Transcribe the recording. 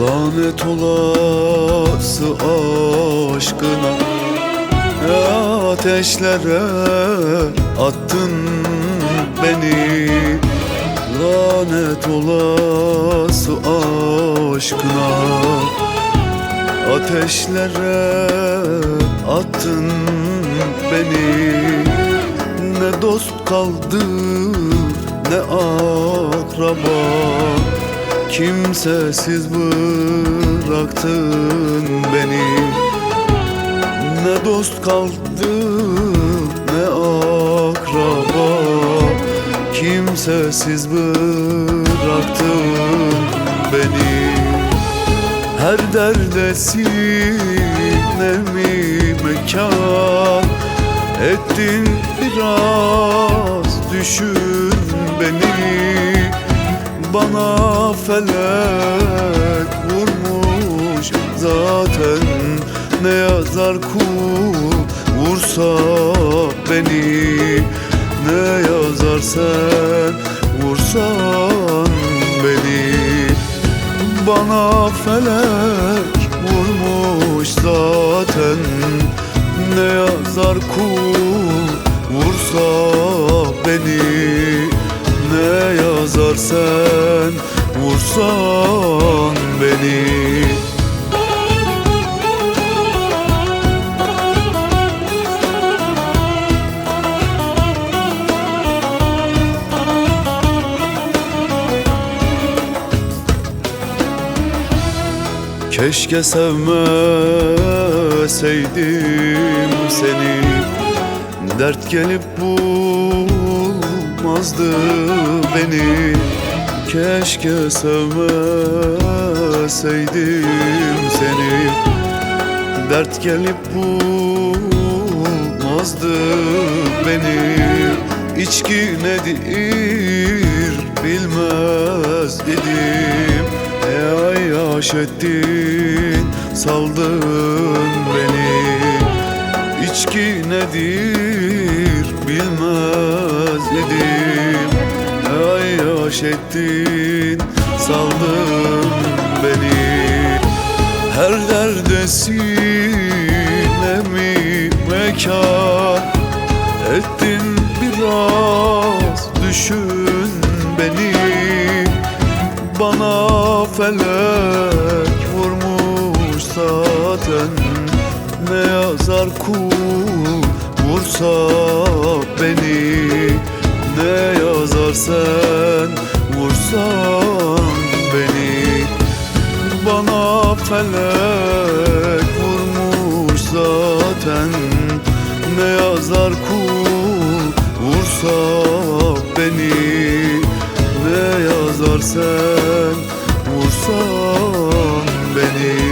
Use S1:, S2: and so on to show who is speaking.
S1: Lanet olası aşkına, ateşlere attın beni. Lanet olası aşkına, ateşlere attın beni. Ne dost kaldı ne akraba, kimsesiz bıraktın beni. Ne dost kaldı ne akraba, kimsesiz bıraktın beni. Her derdesine mi mekan ettin, biraz düşün beni. Bana felek vurmuş zaten, ne yazar kul vursa beni. Ne yazar sen vursan beni. Bana felek vurmuş zaten, ne yazar kul vursa beni. Ne yazar sen vursan beni. Keşke sevmeseydim seni, dert gelip bulmazdı beni. Keşke sevmeseydim seni, dert gelip bulmazdı beni. İçki nedir bilmez idim, yaş ettin saldın beni. İçki nedir bilmez idim, yaş ettin saldın beni. Her derdesine mi mekan ettin, biraz düşün beni. Bana felek vurmuş zaten, ne yazar kul vursa beni. Ne yazar sen vursan beni. Bana felek vurmuş zaten, ne yazar kul vursa beni. Ne yazar sen vursan beni.